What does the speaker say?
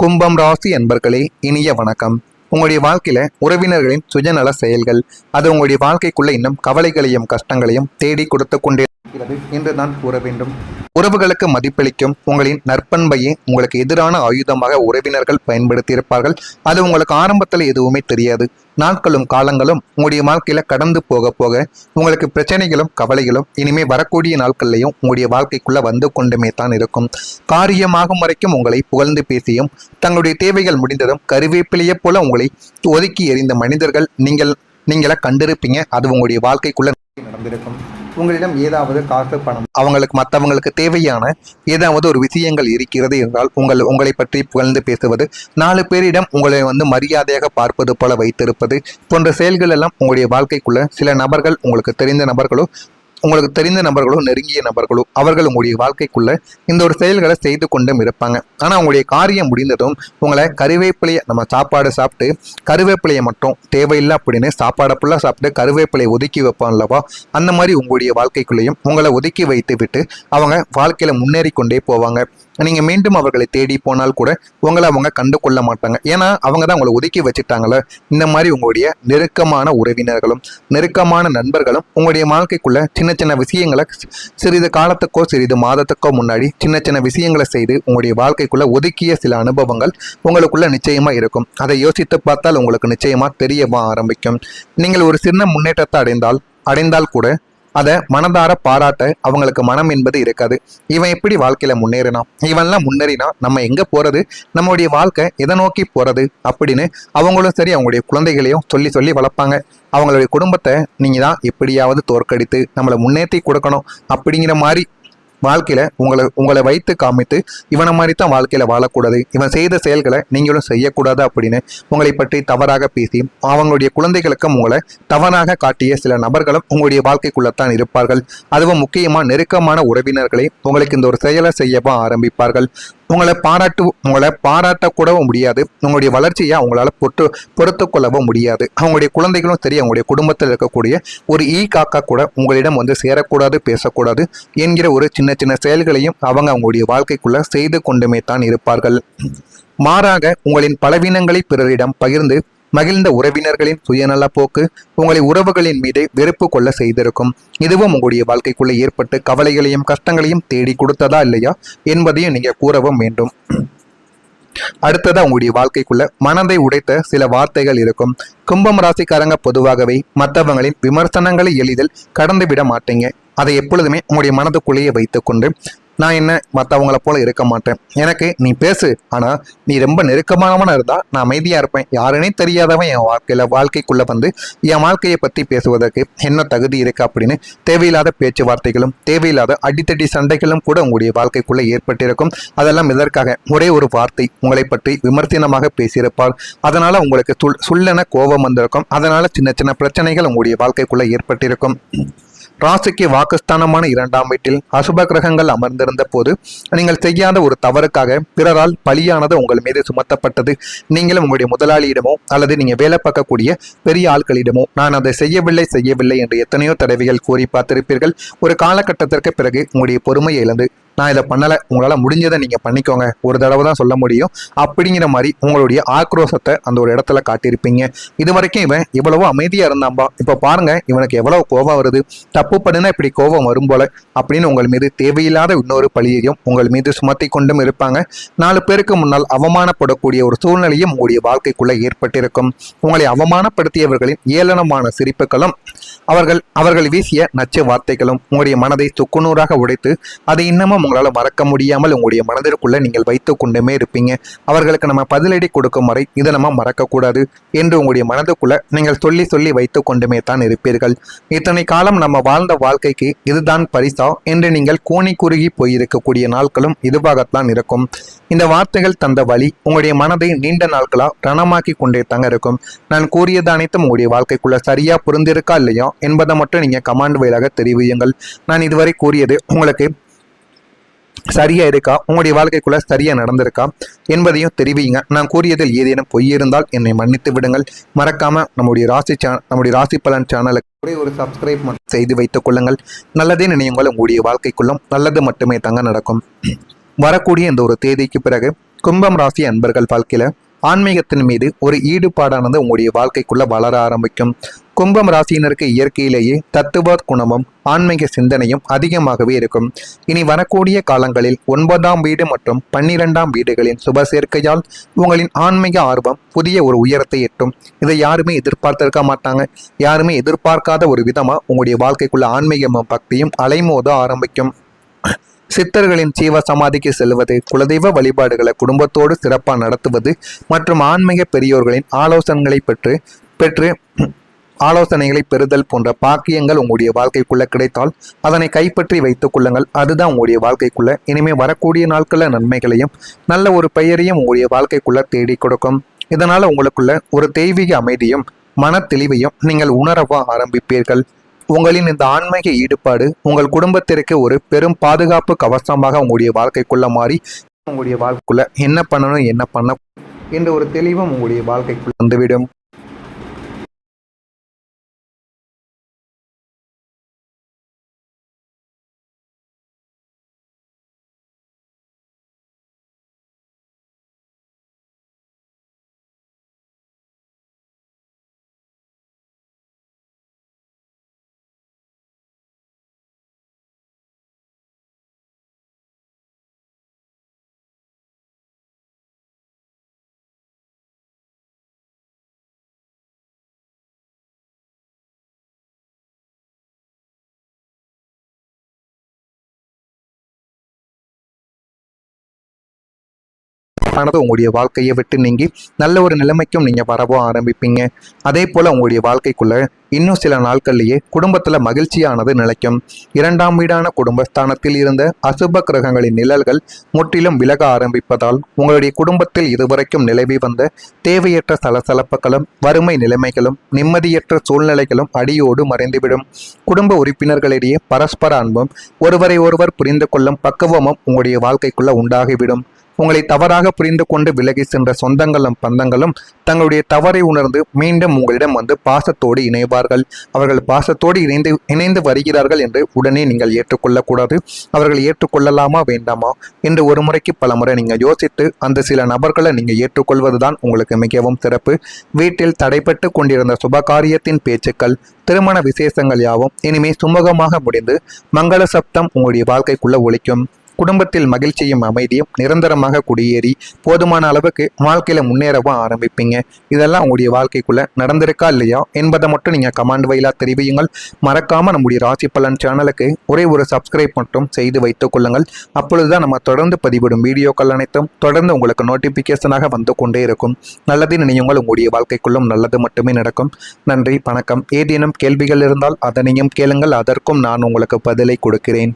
கும்பம் ராசி அன்பர்களே, இனிய வணக்கம். உங்களுடைய வாழ்க்கையில உறவினர்களின் சுயநல செயல்கள் அது உங்களுடைய வாழ்க்கைக்குள்ள இன்னும் கவலைகளையும் கஷ்டங்களையும் தேடி கொடுத்து கொண்டே இருக்கிறது என்று தான் கூற வேண்டும். உறவுகளுக்கு மதிப்பளிக்கும் உங்களின் நற்பண்பையே உங்களுக்கு எதிரான ஆயுதமாக உறவினர்கள் பயன்படுத்தி இருப்பார்கள். அது உங்களுக்கு ஆரம்பத்தில் எதுவுமே தெரியாது. நாட்களும் காலங்களும் உங்களுடைய வாழ்க்கையில கடந்து போக போக உங்களுக்கு பிரச்சனைகளும் கவலைகளும் இனிமே வரக்கூடிய நாட்கள்லையும் உங்களுடைய வாழ்க்கைக்குள்ள வந்து கொண்டுமே தான் இருக்கும். காரியமாகும் வரைக்கும் உங்களை புகழ்ந்து பேசியும் தங்களுடைய தேவைகள் முடிந்ததும் கருவேப்பிலையே போல உங்களை ஒதுக்கி எறிந்த மனிதர்கள் நீங்கள கண்டிருப்பீங்க. அது உங்களுடைய வாழ்க்கைக்குள்ள நடந்திருக்கும். உங்களிடம் ஏதாவது காசு பணம் மற்றவங்களுக்கு தேவையான ஏதாவது ஒரு விஷயங்கள் இருக்கிறது என்றால் உங்களை பற்றி புகழ்ந்து பேசுவது, 4 பேரிடம் உங்களை மரியாதையாக பார்ப்பது போல வைத்திருப்பது போன்ற செயல்கள் எல்லாம் உங்களுடைய வாழ்க்கைக்குள்ள சில நபர்கள் உங்களுக்கு தெரிந்த நபர்களோ நெருங்கிய நபர்களோ அவர்கள் உங்களுடைய வாழ்க்கைக்குள்ள இந்த ஒரு செயல்களை செய்து கொண்டும் இருப்பாங்க. ஆனால் உங்களுடைய காரியம் முடிந்ததும் உங்களை கருவேப்பிலையை நம்ம சாப்பாடு சாப்பிட்டு கருவேப்பிலையை மட்டும் தேவையில்லை அப்படின்னு சாப்பாடை ஃபுல்லாக சாப்பிட்டு கருவேப்பிலையை ஒதுக்கி வைப்பான் அல்லவா, அந்த மாதிரி உங்களுடைய வாழ்க்கைக்குள்ளேயும் உங்களை ஒதுக்கி வைத்து விட்டு அவங்க வாழ்க்கையில் முன்னேறி கொண்டே போவாங்க. நீங்கள் மீண்டும் அவர்களை தேடி போனால் கூட உங்களை அவங்க கண்டு கொள்ள மாட்டாங்க. ஏன்னா அவங்க தான் உங்களை ஒதுக்கி வச்சுட்டாங்களே. இந்த மாதிரி உங்களுடைய நெருக்கமான உறவினர்களும் நெருக்கமான நண்பர்களும் உங்களுடைய வாழ்க்கைக்குள்ள சின்ன சின்ன விஷயங்களை சிறிது காலத்துக்கோ சிறிது மாதத்துக்கோ முன்னாடி சின்ன சின்ன விஷயங்களை செய்து உங்களுடைய வாழ்க்கைக்குள்ள ஒதுக்கிய சில அனுபவங்கள் உங்களுக்குள்ள நிச்சயமா இருக்கும். அதை யோசித்து பார்த்தால் உங்களுக்கு நிச்சயமா தெரியவா ஆரம்பிக்கும். நீங்கள் ஒரு சின்ன முன்னேற்றத்தை அடைந்தால் கூட அதை மனதார பாராட்ட அவங்களுக்கு மனம் என்பது இருக்காது. இவன் எப்படி வாழ்க்கையில இவன்லாம் முன்னேறினா நம்ம எங்க போறது, நம்மளுடைய வாழ்க்கை எதை நோக்கி போறது அப்படின்னு அவங்களும் சரி அவங்களுடைய குழந்தைகளையும் சொல்லி சொல்லி வளர்ப்பாங்க. அவங்களுடைய குடும்பத்தை நீங்க தான் எப்படியாவது தோற்கடித்து நம்மளை முன்னேற்றி கொடுக்கணும் அப்படிங்கிற மாதிரி வாழ்க்கையில உங்களை வைத்து காமித்து இவனை மாதிரி தான் வாழ்க்கையில வாழக்கூடாது, இவன் செய்த செயல்களை நீங்களும் செய்யக்கூடாது அப்படின்னு உங்களை பற்றி தவறாக பேசி அவங்களுடைய குழந்தைகளுக்கும் உங்களை தவறாக காட்டிய சில நபர்களும் உங்களுடைய வாழ்க்கைக்குள்ளத்தான் இருப்பார்கள். அதுவும் முக்கியமா நெருக்கமான உறவினர்களை உங்களுக்கு இந்த ஒரு செயலை செய்யவும் ஆரம்பிப்பார்கள். உங்களை பாராட்டக்கூடவும் முடியாது. உங்களுடைய வளர்ச்சியை அவங்களால பொறுத்து கொள்ளவும் முடியாது. அவங்களுடைய குழந்தைகளும் சரி அவங்களுடைய குடும்பத்தில் இருக்கக்கூடிய ஒரு காக்கா கூட உங்களிடம் சேரக்கூடாது, பேசக்கூடாது என்கிற ஒரு சின்ன சின்ன செயல்களையும் அவங்களுடைய வாழ்க்கைக்குள்ள செய்து கொண்டுமே தான் இருப்பார்கள். மாறாக உங்களின் பலவீனங்களை பிறரிடம் பகிர்ந்து மகிழ்ந்த உறவினர்களின் சுயநல போக்கு உங்களை உறவுகளின் மீது வெறுப்பு கொள்ள செய்திருக்கும். இதுவும் உங்களுடைய வாழ்க்கைக்குள்ள ஏற்பட்டு கவலைகளையும் கஷ்டங்களையும் தேடி கொடுத்ததா இல்லையா என்பதையும் நீங்க கூறவும் வேண்டும். அடுத்ததா உங்களுடைய வாழ்க்கைக்குள்ள மனதை உடைத்த சில வார்த்தைகள் இருக்கும். கும்பம் ராசிக்காரங்க பொதுவாகவே மற்றவங்களின் விமர்சனங்களை எளிதில் கடந்து விட மாட்டீங்க. அதை எப்பொழுதுமே உங்களுடைய மனதுக்குள்ளேயே வைத்துக்கொண்டு நான் என்ன மற்றவங்களை போல இருக்க மாட்டேன், எனக்கு நீ பேசு, ஆனா நீ ரொம்ப நெருக்கமானவனா இருந்தா நான் அமைதியா இருப்பேன், யாருன்னே தெரியாதவன் என் வாழ்க்கைக்குள்ள என் வாழ்க்கையை பத்தி பேசுவதற்கு என்ன தகுதி இருக்கு அப்படின்னு தேவையில்லாத பேச்சுவார்த்தைகளும் தேவையில்லாத அடித்தடி சண்டைகளும் கூட உங்களுடைய வாழ்க்கைக்குள்ள ஏற்பட்டிருக்கும். அதெல்லாம் இதற்காக ஒரே ஒரு வார்த்தை உங்களை பற்றி விமர்சனமாக பேசியிருப்பார். அதனால உங்களுக்கு சுள்ளென கோபம் வந்திருக்கும். அதனால சின்ன சின்ன பிரச்சனைகள் உங்களுடைய வாழ்க்கைக்குள்ள ஏற்பட்டிருக்கும். ராசிக்கு வாக்குஸ்தானமான 2ஆம் வீட்டில் அசுப கிரகங்கள் அமர்ந்திருந்த போது நீங்கள் செய்யாத ஒரு தவறுக்காக பிறரால் பலியானது உங்கள் மீது சுமத்தப்பட்டது. நீங்களும் உங்களுடைய முதலாளியிடமோ அல்லது நீங்க வேலை பார்க்கக்கூடிய பெரிய ஆட்களிடமோ நான் அதை செய்யவில்லை என்று எத்தனையோ தடவைகள் கூறி பார்த்திருப்பீர்கள். ஒரு காலகட்டத்திற்கு பிறகு உங்களுடைய பொறுமையை இழந்து நான் இதை பண்ணலை, உங்களால் முடிஞ்சதை நீங்கள் பண்ணிக்கோங்க, ஒரு தடவை தான் சொல்ல முடியும் அப்படிங்கிற மாதிரி உங்களுடைய ஆக்ரோஷத்தை அந்த ஒரு இடத்துல காட்டியிருப்பீங்க. இது வரைக்கும் இவன் இவ்வளவோ அமைதியாக இருந்தாம்பா, இப்போ பாருங்க இவனுக்கு எவ்வளவு கோபம் வருது, தப்பு பண்ணுனா இப்படி கோபம் வரும் போல அப்படின்னு உங்கள் மீது தேவையில்லாத இன்னொரு பழியையும் உங்கள் மீது சுமத்தி கொண்டும் இருப்பாங்க. 4 பேருக்கு முன்னால் அவமானப்படக்கூடிய ஒரு சூழ்நிலையும் உங்களுடைய வாழ்க்கைக்குள்ள ஏற்பட்டிருக்கும். உங்களை அவமானப்படுத்தியவர்களின் ஏளனமான சிரிப்புகளும் அவர்கள் வீசிய நச்சு வார்த்தைகளும் உங்களுடைய மனதை துக்குநூறாக உடைத்து அதை இன்னமும் உங்களால் மறக்க முடியாமல் உங்களுடைய மனதிற்குள்ள நீங்கள் வைத்து கொண்டுமே இருப்பீங்க. அவர்களுக்கு நம்ம பதிலடி கொடுக்கும் வரை இதை நம்ம மறக்கக்கூடாது என்று உங்களுடைய மனதுக்குள்ள நீங்கள் சொல்லி வைத்து கொண்டுமே தான் இருப்பீர்கள். இத்தனை காலம் நம்ம வாழ்ந்த வாழ்க்கைக்கு இதுதான் பரிசா என்று நீங்கள் கூனி குறுகி போயிருக்கக்கூடிய நாட்களும் இதுவாகத்தான் இருக்கும். இந்த வார்த்தைகள் தந்த வழி உங்களுடைய மனதை நீண்ட நாட்களா ரணமாக்கி கொண்டே தாங்க இருக்கும். நான் கூறியது அனைத்தும் உங்களுடைய வாழ்க்கைக்குள்ள சரியா புரிந்திருக்கா இல்லையா என்பதை மட்டும் நீங்க கமாண்ட் வாயிலாக தெரிவியுங்கள். நான் இதுவரை கூறியது உங்களுக்கு சரியா இருக்கா, உங்களுடைய வாழ்க்கைக்குள்ள சரியா நடந்திருக்கா என்பதையும் தெரிவிங்க. நான் கூறியதில் ஏதேனும் பொய் இருந்தால் என்னை மன்னித்து விடுங்கள். மறக்காம நம்முடைய ராசி பலன் சேனலுக்கு ஒரு சப்ஸ்கிரைப் செய்து வைத்துக் கொள்ளுங்கள். நல்லதே நினையுங்கள், உங்களுடைய வாழ்க்கைக்குள்ளும் நல்லது மட்டுமே தாங்க நடக்கும். வரக்கூடிய இந்த ஒரு தேதிக்கு பிறகு கும்பம் ராசி அன்பர்கள் வாழ்க்கையில ஆன்மீகத்தின் மீது ஒரு ஈடுபாடானது உங்களுடைய வாழ்க்கைக்குள்ள வளர ஆரம்பிக்கும். கும்பம் ராசியினருக்கு இயற்கையிலேயே தத்துவ குணமும் ஆன்மீக சிந்தனையும் அதிகமாகவே இருக்கும். இனி வரக்கூடிய காலங்களில் 9ஆம் வீடு மற்றும் 12ஆம் வீடுகளின் சுப சேர்க்கையால் உங்களின் ஆன்மீக ஆர்வம் புதிய ஒரு உயரத்தை எட்டும். இதை யாருமே எதிர்பார்த்திருக்க மாட்டாங்க. யாருமே எதிர்பார்க்காத ஒரு விதமா உங்களுடைய வாழ்க்கைக்குள்ள ஆன்மீகமும் பக்தியும் அலைமோத ஆரம்பிக்கும். சித்தர்களின் ஜீவ சமாதிக்கு செல்வது, குலதெய்வ வழிபாடுகளை குடும்பத்தோடு சிறப்பாக நடத்துவது மற்றும் ஆன்மீக பெரியோர்களின் ஆலோசனைகளை பெற்று ஆலோசனைகளை பெறுதல் போன்ற பாக்கியங்கள் உங்களுடைய வாழ்க்கைக்குள்ள கிடைத்தால் அதனை கைப்பற்றி வைத்துக் கொள்ளுங்கள். அதுதான் உங்களுடைய வாழ்க்கைக்குள்ள இனிமே வரக்கூடிய நாட்களில் நன்மைகளையும் நல்ல ஒரு பெயரையும் உங்களுடைய வாழ்க்கைக்குள்ள தேடி கொடுக்கும். இதனால உங்களுக்குள்ள ஒரு தெய்வீக அமைதியும் மன தெளிவையும் நீங்கள் உணரவா ஆரம்பிப்பீர்கள். உங்களின் இந்த ஆன்மீக ஈடுபாடு உங்கள் குடும்பத்திற்கு ஒரு பெரும் பாதுகாப்பு கவசமாக உங்களுடைய வாழ்க்கைக்குள்ள மாறி உங்களுடைய வாழ்க்கைக்குள்ள என்ன பண்ணணும் என்ன பண்ண என்ற ஒரு தெளிவும் உங்களுடைய வாழ்க்கைக்குள்ள வந்துவிடும். ஆனது உங்களுடைய வாழ்க்கையை விட்டு நீங்கி நல்ல ஒரு நிலைமைக்கும் நீங்க வரவோ ஆரம்பிப்பீங்க. அதே போல உங்களுடைய வாழ்க்கைக்குள்ள இன்னும் சில நாட்கள்லேயே குடும்பத்துல மகிழ்ச்சியானது நிலைக்கும். 2ஆம் வீடான குடும்பஸ்தானத்தில் இருந்த அசுப கிரகங்களின் நிழல்கள் முற்றிலும் விலக ஆரம்பிப்பதால் உங்களுடைய குடும்பத்தில் இதுவரைக்கும் நிலவி வந்த தேவையற்ற சலசலப்புகளும் வறுமை நிலைமைகளும் நிம்மதியற்ற சூழ்நிலைகளும் அடியோடு மறைந்துவிடும். குடும்ப உறுப்பினர்களிடையே பரஸ்பர அன்பும் ஒருவரை ஒருவர் புரிந்து கொள்ளும் பக்குவமும் உங்களுடைய வாழ்க்கைக்குள்ள உண்டாகிவிடும். உங்களை தவறாக புரிந்து கொண்டு விலகி சென்ற சொந்தங்களும் பந்தங்களும் தங்களுடைய தவறை உணர்ந்து மீண்டும் உங்களிடம் வந்து பாசத்தோடு இணைவார்கள். அவர்கள் பாசத்தோடு இணைந்து வருகிறார்கள் என்று உடனே நீங்கள் ஏற்றுக்கொள்ளக்கூடாது. அவர்கள் ஏற்றுக்கொள்ளலாமா வேண்டாமா என்று ஒரு முறைக்கு பல முறை நீங்கள் யோசித்து அந்த சில நபர்களை நீங்கள் ஏற்றுக்கொள்வதுதான் உங்களுக்கு மிகவும் சிறப்பு. வீட்டில் தடைப்பட்டு கொண்டிருந்த சுபகாரியத்தின் பேச்சுக்கள், திருமண விசேஷங்கள் யாவும் இனிமே சுமூகமாக முடிந்து மங்கள சப்தம் உங்களுடைய வாழ்க்கைக்குள்ள ஒலிக்கும். குடும்பத்தில் மகிழ்ச்சியும் அமைதியும் நிரந்தரமாக குடியேறி போதுமான அளவுக்கு வாழ்க்கையில முன்னேறவும் ஆரம்பிப்பீங்க. இதெல்லாம் உங்களுடைய வாழ்க்கைக்குள்ள நடந்திருக்கா இல்லையா என்பதை மட்டும் நீங்க கமெண்ட் வழியா தெரிவியுங்கள். மறக்காம நம்முடைய ராசி பலன் சேனலுக்கு ஒரே ஒரு சப்ஸ்கிரைப் மட்டும் செய்து வைத்துக் கொள்ளுங்கள். அப்பொழுதுதான் நம்ம தொடர்ந்து பதிவிடும் வீடியோக்கள் அனைத்தும் தொடர்ந்து உங்களுக்கு நோட்டிபிகேஷனாக வந்து கொண்டே இருக்கும். நல்லது நினையுங்கள், உங்களுடைய வாழ்க்கைக்குள்ளும் நல்லது மட்டுமே நடக்கும். நன்றி, வணக்கம். ஏதேனும் கேள்விகள் இருந்தால் அதனையும் கேளுங்கள், அதற்கும் நான் உங்களுக்கு பதிலை கொடுக்கிறேன்.